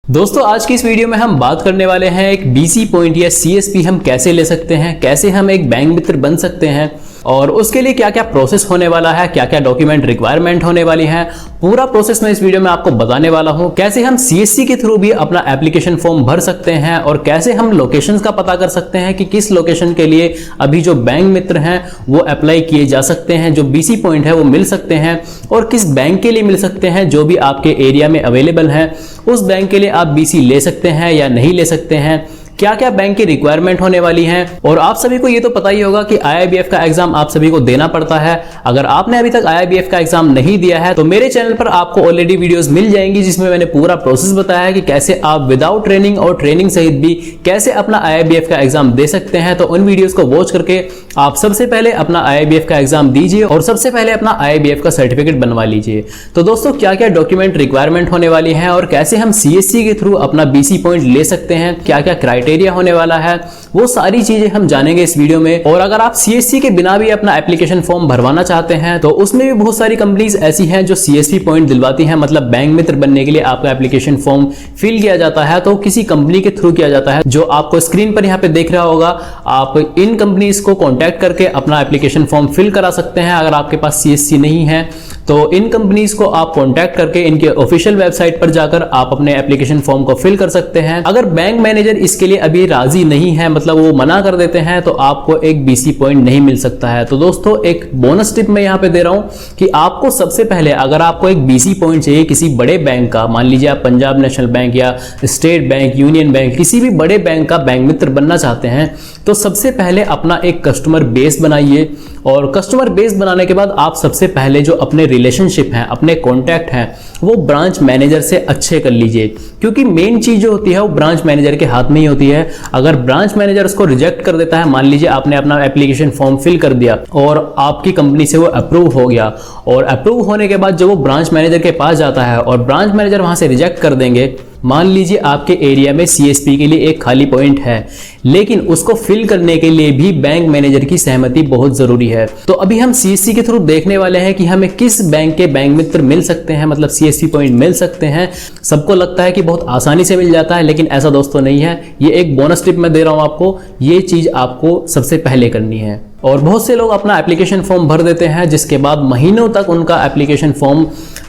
दोस्तों आज की इस वीडियो में हम बात करने वाले हैं एक बीसी पॉइंट या सीएसपी हम कैसे ले सकते हैं, कैसे हम एक बैंक मित्र बन सकते हैं और उसके लिए क्या क्या प्रोसेस होने वाला है, क्या क्या डॉक्यूमेंट रिक्वायरमेंट होने वाली है, पूरा प्रोसेस मैं इस वीडियो में आपको बताने वाला हूं। कैसे हम सीएससी के थ्रू भी अपना एप्लीकेशन फॉर्म भर सकते हैं और कैसे हम लोकेशंस का पता कर सकते हैं कि किस लोकेशन के लिए अभी जो बैंक मित्र हैं वो अप्लाई किए जा सकते हैं, जो बीसी पॉइंट है वो मिल सकते हैं और किस बैंक के लिए मिल सकते हैं जो भी आपके एरिया में अवेलेबल है उस बैंक के लिए आप बीसी ले सकते हैं या नहीं ले सकते हैं, क्या क्या बैंक की रिक्वायरमेंट होने वाली है। और आप सभी को ये तो पता ही होगा कि आईआईबीएफ का एग्जाम आप सभी को देना पड़ता है। अगर आपने अभी तक आईआईबीएफ का एग्जाम नहीं दिया है तो मेरे चैनल पर आपको ऑलरेडी वीडियोस मिल जाएंगी जिसमें मैंने पूरा प्रोसेस बताया है कि कैसे आप विदाउट ट्रेनिंग और ट्रेनिंग सहित भी कैसे अपना आईआईबीएफ का एग्जाम दे सकते हैं। तो उन वीडियोस को वॉच करके आप सबसे पहले अपना आईआईबीएफ का एग्जाम दीजिए और सबसे पहले अपना आईआईबीएफ का सर्टिफिकेट बनवा लीजिए। तो दोस्तों क्या क्या डॉक्यूमेंट रिक्वायरमेंट होने वाली है और कैसे हम सीएससी के थ्रू अपना बीसी पॉइंट ले सकते हैं, क्या क्या क्राइटेरिया होने वाला है, वो सारी चीजें हम जानेंगे इस वीडियो में। और अगर आप सीएससी के बिना भी अपना एप्लीकेशन फॉर्म भरवाना चाहते हैं तो उसमें भी बहुत सारी कंपनीज ऐसी हैं जो सीएसपी पॉइंट दिलवाती हैं, मतलब बैंक मित्र बनने के लिए आपका एप्लीकेशन फॉर्म फिल किया जाता है तो किसी कंपनी के थ्रू किया जाता है जो आपको स्क्रीन पर यहाँ पे देख रहा होगा। आप इन कंपनीज को कॉन्टैक्ट करके अपना एप्लीकेशन फॉर्म फिल करा सकते हैं। अगर आपके पास सीएससी नहीं है तो इन कंपनीज को आप कॉन्टैक्ट करके इनके ऑफिशियल वेबसाइट पर जाकर आप अपने एप्लीकेशन फॉर्म को फिल कर सकते हैं। अगर बैंक मैनेजर इसके लिए अभी राजी नहीं है, मतलब वो मना कर देते हैं, तो आपको एक बीसी पॉइंट नहीं मिल सकता है। तो दोस्तों एक बोनस टिप मैं यहाँ पे दे रहा हूं कि आपको सबसे पहले अगर आपको एक बीसी पॉइंट चाहिए किसी बड़े बैंक का, मान लीजिए आप पंजाब नेशनल बैंक या स्टेट बैंक, यूनियन बैंक, किसी भी बड़े बैंक का बैंक मित्र बनना चाहते हैं तो सबसे पहले अपना एक कस्टमर बेस बनाइए। और कस्टमर बेस बनाने के बाद आप सबसे पहले जो अपने रिलेशनशिप हैं, अपने कॉन्टैक्ट हैं, वो ब्रांच मैनेजर से अच्छे कर लीजिए, क्योंकि मेन चीज जो होती है वो ब्रांच मैनेजर के हाथ में ही होती है। अगर ब्रांच मैनेजर उसको रिजेक्ट कर देता है, मान लीजिए आपने अपना एप्लीकेशन फॉर्म फिल कर दिया और आपकी कंपनी से वो अप्रूव हो गया और अप्रूव होने के बाद जब वो ब्रांच मैनेजर के पास जाता है और ब्रांच मैनेजर वहां से रिजेक्ट कर देंगे, मान लीजिए आपके एरिया में सीएसपी के लिए एक खाली पॉइंट है लेकिन उसको फिल करने के लिए भी बैंक मैनेजर की सहमति बहुत जरूरी है। तो अभी हम सीएससी के थ्रू देखने वाले हैं कि हमें किस बैंक के बैंक मित्र मिल सकते हैं, मतलब सीएसपी पॉइंट मिल सकते हैं। सबको लगता है कि बहुत आसानी से मिल जाता है, लेकिन ऐसा दोस्तों नहीं है। ये एक बोनस टिप मैं दे रहा हूं आपको, ये चीज आपको सबसे पहले करनी है। और बहुत से लोग अपना एप्लीकेशन फॉर्म भर देते हैं जिसके बाद महीनों तक उनका एप्लीकेशन फॉर्म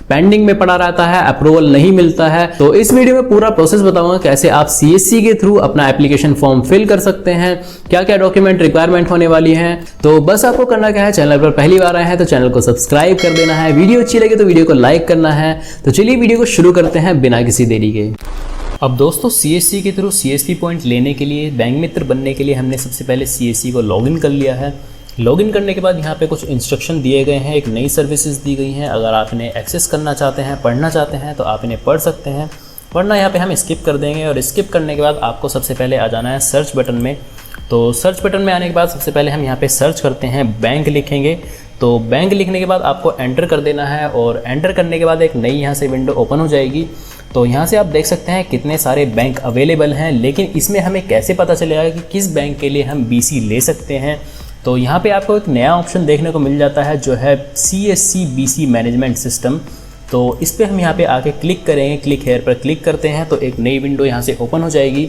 पेंडिंग में पड़ा रहता है, अप्रूवल नहीं मिलता है। तो इस वीडियो में पूरा प्रोसेस बताऊंगा कैसे आप सीएससी के थ्रू अपना एप्लीकेशन फॉर्म फिल कर सकते हैं, क्या क्या डॉक्यूमेंट रिक्वायरमेंट होने वाली है। तो बस आपको करना क्या है, चैनल पर पहली बार आए हैं तो चैनल को सब्सक्राइब कर देना है, वीडियो अच्छी लगे तो वीडियो को लाइक करना है। तो चलिए वीडियो को शुरू करते हैं बिना किसी देरी के। अब दोस्तों सीएससी के थ्रू सीएसपी पॉइंट लेने के लिए, बैंक मित्र बनने के लिए हमने सबसे पहले सीएससी को लॉगिन कर लिया है। लॉगिन करने के बाद यहाँ पे कुछ इंस्ट्रक्शन दिए गए हैं, एक नई सर्विसेज दी गई हैं। अगर आप इन्हें एक्सेस करना चाहते हैं, पढ़ना चाहते हैं तो आप इन्हें पढ़ सकते हैं। वरना यहाँ पे हम स्किप कर देंगे और स्किप करने के बाद आपको सबसे पहले आ जाना है सर्च बटन में। तो सर्च बटन में आने के बाद सबसे पहले हम यहाँ पे सर्च करते हैं, बैंक लिखेंगे। तो बैंक लिखने के बाद आपको एंटर कर देना है और एंटर करने के बाद एक नई यहाँ से विंडो ओपन हो जाएगी। तो यहाँ से आप देख सकते हैं कितने सारे बैंक अवेलेबल हैं, लेकिन इसमें हमें कैसे पता चलेगा कि किस बैंक के लिए हम बीसी ले सकते हैं। तो यहाँ पे आपको एक नया ऑप्शन देखने को मिल जाता है जो है सीएससी बीसी मैनेजमेंट सिस्टम। तो इस पर हम यहाँ पे आके क्लिक करेंगे, क्लिक हेयर पर क्लिक करते हैं तो एक नई विंडो यहाँ से ओपन हो जाएगी।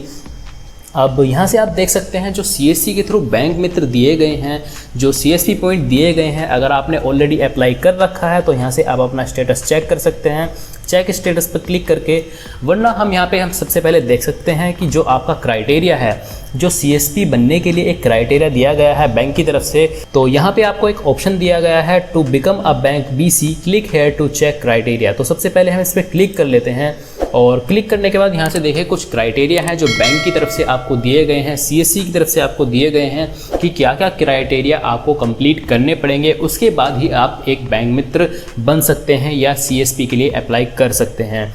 अब यहाँ से आप देख सकते हैं जो सीएससी के थ्रू बैंक मित्र दिए गए हैं, जो सीएसपी पॉइंट दिए गए हैं, अगर आपने ऑलरेडी अप्लाई कर रखा है तो यहाँ से आप अपना स्टेटस चेक कर सकते हैं, चेक स्टेटस पर क्लिक करके। वरना हम यहाँ पे हम सबसे पहले देख सकते हैं कि जो आपका क्राइटेरिया है, जो सीएसपी बनने के लिए एक क्राइटेरिया दिया गया है बैंक की तरफ से, तो यहाँ पे आपको एक ऑप्शन दिया गया है to become a bank BC, click here to check criteria. तो सबसे पहले हम इस पर क्लिक कर लेते हैं और क्लिक करने के बाद यहाँ से देखिए कुछ क्राइटेरिया है जो बैंक की तरफ से आपको दिए गए हैं, सीएससी की तरफ से आपको दिए गए हैं कि क्या क्या क्राइटेरिया आपको कंप्लीट करने पड़ेंगे, उसके बाद ही आप एक बैंक मित्र बन सकते हैं या सीएसपी के लिए अप्लाई कर सकते हैं।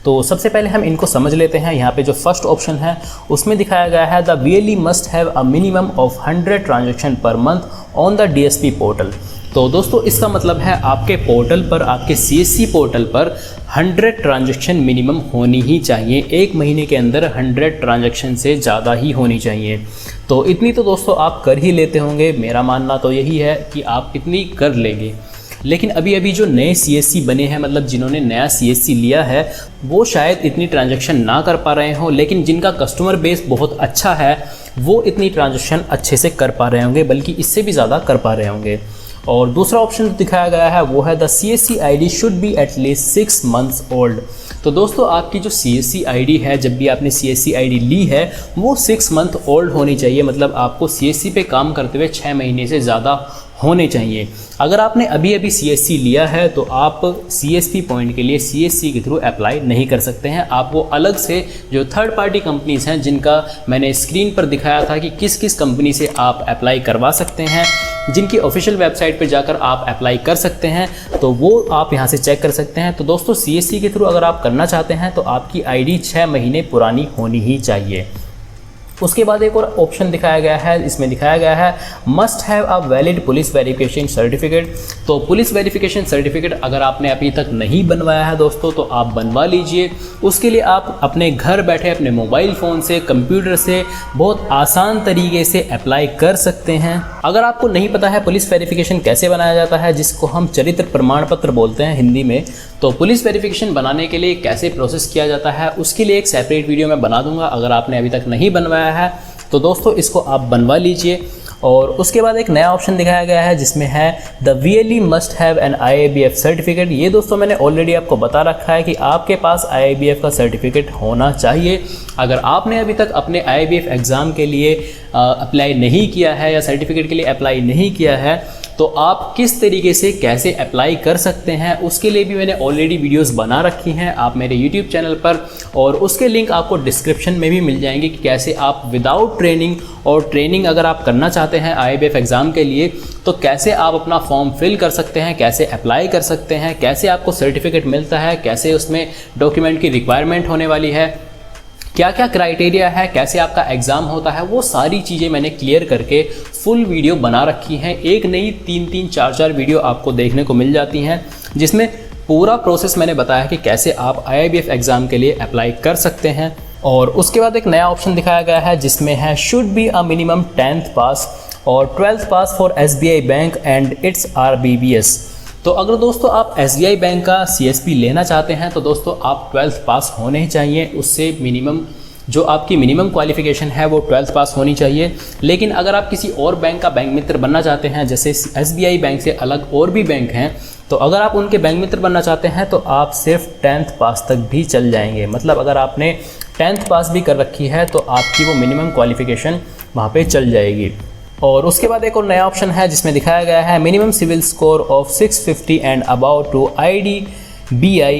तो सबसे पहले हम इनको समझ लेते हैं। यहाँ पे जो फर्स्ट ऑप्शन है उसमें दिखाया गया है the VLE must have a minimum of 100 transaction per month on the DSP portal. तो दोस्तों इसका मतलब है आपके पोर्टल पर, आपके सीएससी पोर्टल पर 100 ट्रांजैक्शन मिनिमम होनी ही चाहिए। एक महीने के अंदर 100 ट्रांजैक्शन से ज़्यादा ही होनी चाहिए। तो इतनी तो दोस्तों आप कर ही लेते होंगे, मेरा मानना तो यही है कि आप इतनी कर लेंगे। लेकिन अभी अभी जो नए CSC बने हैं, मतलब जिन्होंने नया CSC लिया है, वो शायद इतनी ट्रांजैक्शन ना कर पा रहे हों, लेकिन जिनका कस्टमर बेस बहुत अच्छा है वो इतनी ट्रांजैक्शन अच्छे से कर पा रहे होंगे, बल्कि इससे भी ज़्यादा कर पा रहे होंगे। और दूसरा ऑप्शन जो दिखाया गया है वो है the CSC ID should be at least 6 months old. तो दोस्तों आपकी जो CSC ID है, जब भी आपने CSC ID ली है, वो 6 month ओल्ड होनी चाहिए, मतलब आपको CSC पे काम करते हुए 6 महीने से ज़्यादा होने चाहिए। अगर आपने अभी अभी CSC लिया है तो आप CSP पॉइंट के लिए CSC के थ्रू अप्लाई नहीं कर सकते हैं। आप वो अलग से जो थर्ड पार्टी कंपनीज़ हैं, जिनका मैंने स्क्रीन पर दिखाया था कि किस किस कंपनी से आप अप्लाई करवा सकते हैं, जिनकी ऑफिशियल वेबसाइट पर जाकर आप अप्लाई कर सकते हैं, तो वो आप यहाँ से चेक कर सकते हैं। तो दोस्तों CSC के थ्रू अगर आप करना चाहते हैं तो आपकी ID 6 महीने पुरानी होनी ही चाहिए। उसके बाद एक और ऑप्शन दिखाया गया है, इसमें दिखाया गया है must have a valid police verification certificate. तो पुलिस वेरिफिकेशन सर्टिफिकेट अगर आपने अभी तक नहीं बनवाया है दोस्तों, तो आप बनवा लीजिए। उसके लिए आप अपने घर बैठे अपने मोबाइल फ़ोन से, कंप्यूटर से बहुत आसान तरीके से अप्लाई कर सकते हैं। अगर आपको नहीं पता है पुलिस वेरिफिकेशन कैसे बनाया जाता है, जिसको हम चरित्र प्रमाण पत्र बोलते हैं हिंदी में, तो पुलिस वेरिफिकेशन बनाने के लिए कैसे प्रोसेस किया जाता है उसके लिए एक सेपरेट वीडियो मैं बना दूंगा। अगर आपने अभी तक नहीं बनवाया है तो दोस्तों इसको आप बनवा लीजिए। और उसके बाद एक नया ऑप्शन दिखाया गया है जिसमें है the VLE must have an IABF certificate. ये दोस्तों मैंने ऑलरेडी आपको बता रखा है कि आपके पास IABF का सर्टिफिकेट होना चाहिए। अगर आपने अभी तक अपने IABF एग्ज़ाम के लिए अप्लाई नहीं किया है या सर्टिफिकेट के लिए अप्लाई नहीं किया है, तो आप किस तरीके से कैसे अप्लाई कर सकते हैं उसके लिए भी मैंने ऑलरेडी वीडियोस बना रखी हैं आप मेरे YouTube चैनल पर, और उसके लिंक आपको डिस्क्रिप्शन में भी मिल जाएंगे कि कैसे आप विदाउट ट्रेनिंग, और ट्रेनिंग अगर आप करना चाहते हैं IABF एग्ज़ाम के लिए तो कैसे आप अपना फॉर्म फिल कर सकते हैं, कैसे अप्लाई कर सकते हैं, कैसे आपको सर्टिफिकेट मिलता है, कैसे उसमें डॉक्यूमेंट की रिक्वायरमेंट होने वाली है, क्या क्या क्राइटेरिया है, कैसे आपका एग्ज़ाम होता है, वो सारी चीज़ें मैंने क्लियर करके फुल वीडियो बना रखी हैं। एक नहीं 3-3, 4-4 वीडियो आपको देखने को मिल जाती हैं, जिसमें पूरा प्रोसेस मैंने बताया कि कैसे आप IABF एग्ज़ाम के लिए अप्लाई कर सकते हैं। और उसके बाद एक नया ऑप्शन दिखाया गया है जिसमें है should be a minimum 10th पास और 12th pass for SBI bank and it's RBBS। तो अगर दोस्तों आप SBI बैंक का CSP लेना चाहते हैं तो दोस्तों आप 12th पास होने ही चाहिए। उससे मिनिमम जो आपकी मिनिमम क्वालिफिकेशन है वो 12th पास होनी चाहिए। लेकिन अगर आप किसी और बैंक का बैंक मित्र बनना चाहते हैं, जैसे SBI बैंक से अलग और भी बैंक हैं, तो अगर आप उनके बैंक मित्र बनना चाहते हैं तो आप सिर्फ 10th पास तक भी चल जाएंगे। मतलब अगर आपने 10th पास भी कर रखी है तो आपकी वो मिनिमम क्वालिफिकेशन वहाँ पे चल जाएगी। और उसके बाद एक और नया ऑप्शन है जिसमें दिखाया गया है minimum civil score of 650 and about to IDBI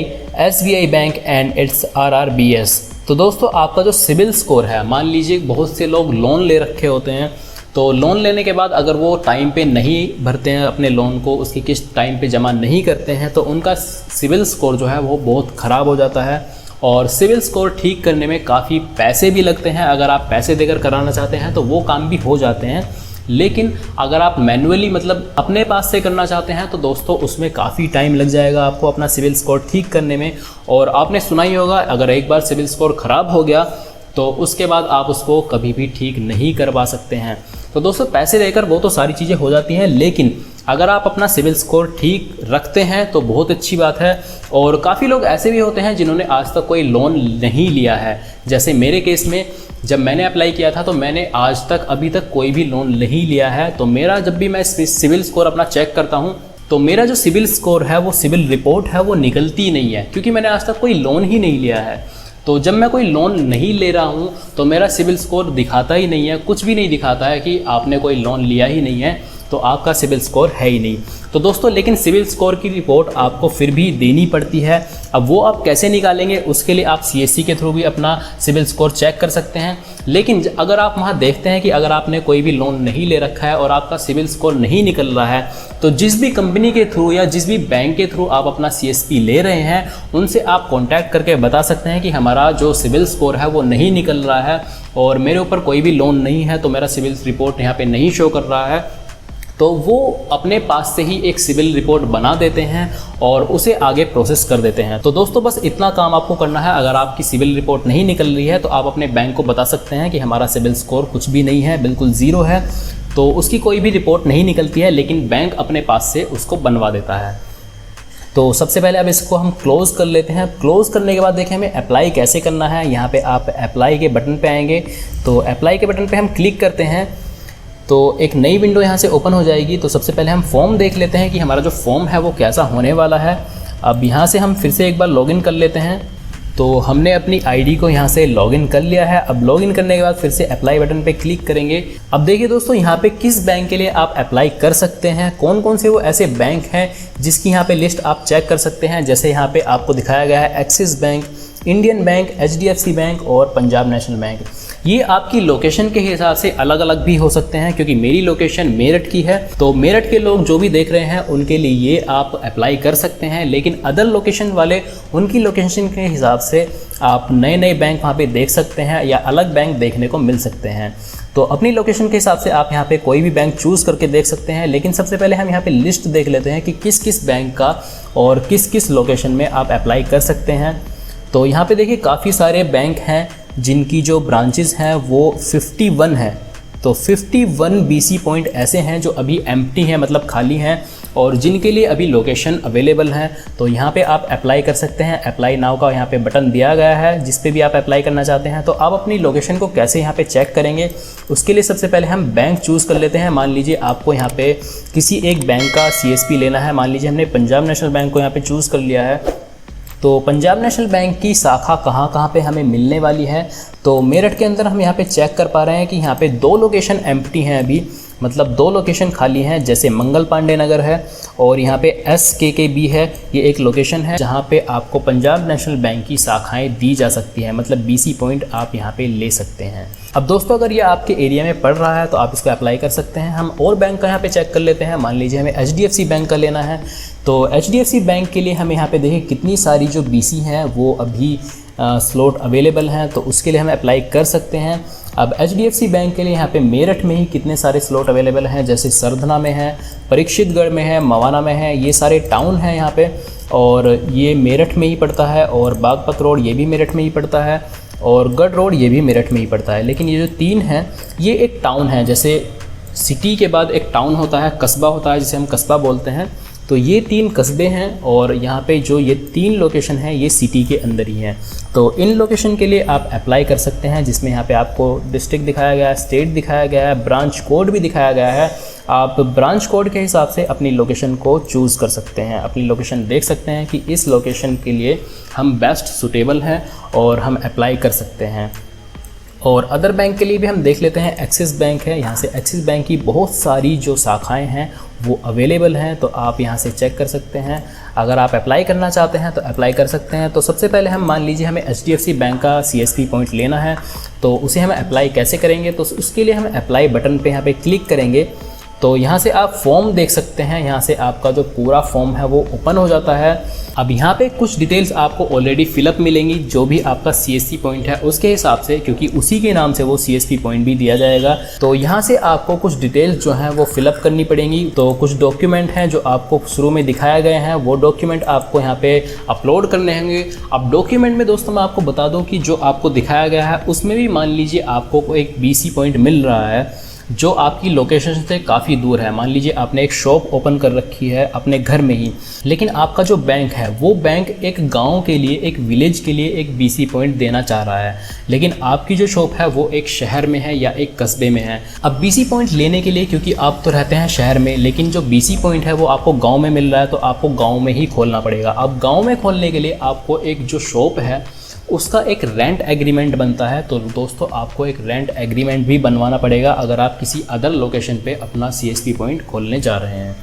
SBI bank and its RRBS। तो दोस्तों आपका जो सिविल स्कोर है, मान लीजिए बहुत से लोग लोन ले रखे होते हैं, तो लोन लेने के बाद अगर वो टाइम पे नहीं भरते हैं अपने लोन को, उसकी किस्त टाइम पे जमा नहीं करते हैं, तो उनका सिविल स्कोर जो है वो बहुत ख़राब हो जाता है। और सिविल स्कोर ठीक करने में काफ़ी पैसे भी लगते हैं। अगर आप पैसे देकर कराना चाहते हैं तो वो काम भी हो जाते हैं, लेकिन अगर आप मैन्युअली मतलब अपने पास से करना चाहते हैं तो दोस्तों उसमें काफ़ी टाइम लग जाएगा आपको अपना सिविल स्कोर ठीक करने में। और आपने सुना ही होगा, अगर एक बार सिविल स्कोर ख़राब हो गया तो उसके बाद आप उसको कभी भी ठीक नहीं करवा सकते हैं। तो दोस्तों पैसे देकर वो तो सारी चीज़ें हो जाती हैं, लेकिन अगर आप अपना सिविल स्कोर ठीक रखते हैं तो बहुत अच्छी बात है। और काफ़ी लोग ऐसे भी होते हैं जिन्होंने आज तक कोई लोन नहीं लिया है। जैसे मेरे केस में जब मैंने अप्लाई किया था तो मैंने आज तक अभी तक कोई भी लोन नहीं लिया है। तो मेरा जब भी मैं सिविल स्कोर अपना चेक करता हूँ तो मेरा जो सिविल स्कोर है, वो सिविल रिपोर्ट है, वो निकलती नहीं है, क्योंकि मैंने आज तक कोई लोन ही नहीं लिया है। तो जब मैं कोई लोन नहीं ले रहा हूँ तो मेरा सिविल स्कोर दिखाता ही नहीं है, कुछ भी नहीं दिखाता है कि आपने कोई लोन लिया ही नहीं है, तो आपका सिविल स्कोर है ही नहीं। तो दोस्तों लेकिन सिविल स्कोर की रिपोर्ट आपको फिर भी देनी पड़ती है। अब वो आप कैसे निकालेंगे, उसके लिए आप CSC के थ्रू भी अपना सिविल स्कोर चेक कर सकते हैं। लेकिन अगर आप वहाँ देखते हैं कि अगर आपने कोई भी लोन नहीं ले रखा है और आपका सिविल स्कोर नहीं निकल रहा है, तो जिस भी कंपनी के थ्रू या जिस भी बैंक के थ्रू आप अपना CSP ले रहे हैं, उनसे आप कॉन्टैक्ट करके बता सकते हैं कि हमारा जो सिविल स्कोर है वो नहीं निकल रहा है और मेरे ऊपर कोई भी लोन नहीं है, तो मेरा सिविल रिपोर्ट यहाँ पर नहीं शो कर रहा है। तो वो अपने पास से ही एक सिविल रिपोर्ट बना देते हैं और उसे आगे प्रोसेस कर देते हैं। तो दोस्तों बस इतना काम आपको करना है। अगर आपकी सिविल रिपोर्ट नहीं निकल रही है तो आप अपने बैंक को बता सकते हैं कि हमारा सिविल स्कोर कुछ भी नहीं है, बिल्कुल ज़ीरो है। तो उसकी कोई भी रिपोर्ट नहीं निकलती है, लेकिन बैंक अपने पास से उसको बनवा देता है। तो सबसे पहले अब इसको हम क्लोज़ कर लेते हैं। क्लोज़ करने के बाद देखें हमें अप्लाई कैसे करना है। यहाँ पे आप अप्लाई के बटन पे आएंगे, तो अप्लाई के बटन पे हम क्लिक करते हैं तो एक नई विंडो यहाँ से ओपन हो जाएगी। तो सबसे पहले हम फॉर्म देख लेते हैं कि हमारा जो फॉर्म है वो कैसा होने वाला है। अब यहाँ से हम फिर से एक बार लॉगिन कर लेते हैं। तो हमने अपनी आईडी को यहाँ से लॉगिन कर लिया है। अब लॉगिन करने के बाद फिर से अप्लाई बटन पे क्लिक करेंगे। अब देखिए दोस्तों यहाँ पे किस बैंक के लिए आप अप्लाई कर सकते हैं, कौन कौन से वो ऐसे बैंक हैं जिसकी यहाँ पे लिस्ट आप चेक कर सकते हैं। जैसे यहाँ पे आपको दिखाया गया है axis bank, Indian bank, HDFC bank और पंजाब नेशनल बैंक। ये आपकी लोकेशन के हिसाब से अलग अलग भी हो सकते हैं, क्योंकि मेरी लोकेशन मेरठ की है। तो मेरठ के लोग जो भी देख रहे हैं उनके लिए ये आप अप्लाई कर सकते हैं, लेकिन अदर लोकेशन वाले उनकी लोकेशन के हिसाब से आप नए नए बैंक वहाँ पे देख सकते हैं या अलग बैंक देखने को मिल सकते हैं। तो अपनी लोकेशन के हिसाब से आप यहाँ पे कोई भी बैंक चूज़ करके देख सकते हैं। लेकिन सबसे पहले हम यहाँ पे लिस्ट देख लेते हैं कि किस किस बैंक का और किस किस लोकेशन में आप अप्लाई कर सकते हैं। तो यहाँ पे देखिए काफ़ी सारे बैंक हैं जिनकी जो ब्रांचेस हैं वो 51 है। तो 51 BC पॉइंट ऐसे हैं जो अभी एम्प्टी हैं, मतलब खाली हैं, और जिनके लिए अभी लोकेशन अवेलेबल है। तो यहाँ पे आप अप्लाई कर सकते हैं। अप्लाई नाउ का यहाँ पे बटन दिया गया है जिस पे भी आप अप्लाई करना चाहते हैं। तो आप अपनी लोकेशन को कैसे यहाँ पे चेक करेंगे, उसके लिए सबसे पहले हम बैंक चूज़ कर लेते हैं। मान लीजिए आपको यहाँ पे किसी एक बैंक का CSP लेना है। मान लीजिए हमने पंजाब नेशनल बैंक को यहाँ पे चूज़ कर लिया है। तो पंजाब नेशनल बैंक की शाखा कहाँ पे हमें मिलने वाली है। तो मेरठ के अंदर हम यहाँ पे चेक कर पा रहे हैं कि यहाँ पे 2 लोकेशन एम्प्टी हैं अभी, मतलब 2 लोकेशन खाली हैं। जैसे मंगल पांडे नगर है और यहाँ पे SKKB है, ये एक लोकेशन है जहाँ पे आपको पंजाब नेशनल बैंक की शाखाएं दी जा सकती हैं, मतलब BC पॉइंट आप यहाँ पे ले सकते हैं। अब दोस्तों अगर ये आपके एरिया में पड़ रहा है तो आप इसको अप्लाई कर सकते हैं। हम और बैंक का यहाँ पे चेक कर लेते हैं। मान लीजिए हमें HDFC बैंक का लेना है। तो HDFC बैंक के लिए हमें यहाँ पे देखिए कितनी सारी जो BC हैं वो अभी स्लॉट अवेलेबल हैं, तो उसके लिए हम अप्लाई कर सकते हैं। अब HDFC बैंक के लिए यहाँ पे मेरठ में ही कितने सारे स्लॉट अवेलेबल हैं, जैसे सरधना में है, परीक्षितगढ़ में है, मवाना में है, ये सारे टाउन हैं यहाँ पे, और ये मेरठ में ही पड़ता है। और बागपत रोड ये भी मेरठ में ही पड़ता है, और गढ़ रोड ये भी मेरठ में ही पड़ता है। लेकिन ये जो 3 हैं ये एक टाउन है। जैसे सिटी के बाद एक टाउन होता है, कस्बा होता है जिसे हम कस्बा बोलते हैं। तो ये 3 कस्बे हैं और यहाँ पे जो ये 3 लोकेशन हैं ये सिटी के अंदर ही हैं। तो इन लोकेशन के लिए आप अप्लाई कर सकते हैं, जिसमें यहाँ पे आपको डिस्ट्रिक्ट दिखाया गया है, स्टेट दिखाया गया है, ब्रांच कोड भी दिखाया गया है। आप ब्रांच कोड के हिसाब से अपनी लोकेशन को चूज़ कर सकते हैं, अपनी लोकेशन देख सकते हैं कि इस लोकेशन के लिए हम बेस्ट सूटेबल हैं और हम अप्लाई कर सकते हैं। और अदर बैंक के लिए भी हम देख लेते हैं। एक्सिस बैंक है, यहाँ से एक्सिस बैंक की बहुत सारी जो शाखाएं हैं वो अवेलेबल हैं, तो आप यहाँ से चेक कर सकते हैं। अगर आप अप्लाई करना चाहते हैं तो अप्लाई कर सकते हैं। तो सबसे पहले हम मान लीजिए हमें HDFC बैंक का CSP पॉइंट लेना है, तो उसे हम अप्लाई कैसे करेंगे। तो उसके लिए हम अप्लाई बटन पे यहाँ पे क्लिक करेंगे। तो यहाँ से आप फॉर्म देख सकते हैं, यहाँ से आपका जो पूरा फॉर्म है वो ओपन हो जाता है। अब यहाँ पे कुछ डिटेल्स आपको ऑलरेडी फिलअप मिलेंगी, जो भी आपका CSP पॉइंट है उसके हिसाब से, क्योंकि उसी के नाम से वो CSP पॉइंट भी दिया जाएगा। तो यहाँ से आपको कुछ डिटेल्स जो हैं वो फिलअप करनी पड़ेंगी। तो कुछ डॉक्यूमेंट हैं जो आपको शुरू में दिखाए गए हैं, वो डॉक्यूमेंट आपको यहाँ पे अपलोड करने होंगे। अब डॉक्यूमेंट में दोस्तों मैं आपको बता दूँ कि जो आपको दिखाया गया है उसमें भी मान लीजिए आपको एक BC पॉइंट मिल रहा है जो आपकी लोकेशन से काफ़ी दूर है। मान लीजिए आपने एक शॉप ओपन कर रखी है अपने घर में ही, लेकिन आपका जो बैंक है वो बैंक एक गांव के लिए, एक विलेज के लिए एक BC पॉइंट देना चाह रहा है, लेकिन आपकी जो शॉप है वो एक शहर में है या एक कस्बे में है। अब BC पॉइंट लेने के लिए, क्योंकि आप तो रहते हैं शहर में, लेकिन जो BC पॉइंट है वो आपको गाँव में मिल रहा है, तो आपको गाँव में ही खोलना पड़ेगा। अब गाँव में खोलने के लिए आपको एक जो शॉप है उसका एक रेंट एग्रीमेंट बनता है। तो दोस्तों आपको एक रेंट एग्रीमेंट भी बनवाना पड़ेगा अगर आप किसी अदर लोकेशन पे अपना CSP पॉइंट खोलने जा रहे हैं।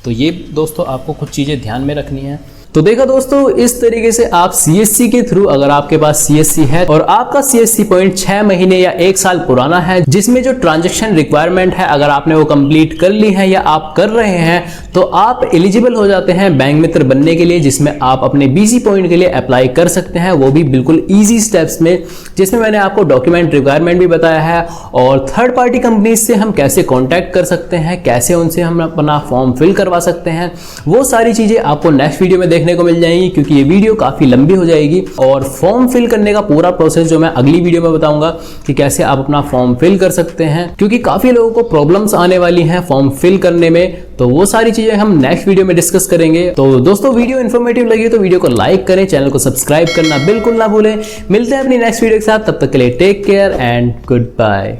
तो ये दोस्तों आपको कुछ चीज़ें ध्यान में रखनी है। तो देखा दोस्तों, इस तरीके से आप CSC के थ्रू, अगर आपके पास CSC है और आपका CSC पॉइंट 6 महीने या 1 साल पुराना है, जिसमें जो ट्रांजैक्शन रिक्वायरमेंट है अगर आपने वो कंप्लीट कर ली है या आप कर रहे हैं, तो आप एलिजिबल हो जाते हैं बैंक मित्र बनने के लिए, जिसमें आप अपने BC पॉइंट के लिए अप्लाई कर सकते हैं, वो भी बिल्कुल ईजी स्टेप्स में, जिसमें मैंने आपको डॉक्यूमेंट रिक्वायरमेंट भी बताया है और थर्ड पार्टी कंपनीज से हम कैसे कॉन्टैक्ट कर सकते हैं, कैसे उनसे हम अपना फॉर्म फिल करवा सकते हैं, वो सारी चीजें आपको नेक्स्ट वीडियो में देखने को मिल जाएंगी, क्योंकि ये वीडियो काफी लंबी हो जाएगी। और फॉर्म फिल करने का पूरा प्रोसेस जो मैं अगली वीडियो में बताऊंगा कि कैसे आप अपना फॉर्म फिल कर सकते हैं, क्योंकि काफी लोगों को प्रॉब्लम्स आने वाली हैं फॉर्म फिल करने में, तो वो सारी चीजें हम नेक्स्ट वीडियो में डिस्कस करेंगे। तो दोस्तों, वीडियो इन्फॉर्मेटिव लगी तो वीडियो को लाइक करें, चैनल को सब्सक्राइब करना बिल्कुल ना भूलें। मिलते हैं अपनी नेक्स्ट वीडियो के साथ, तब तक के लिए take care and good bye.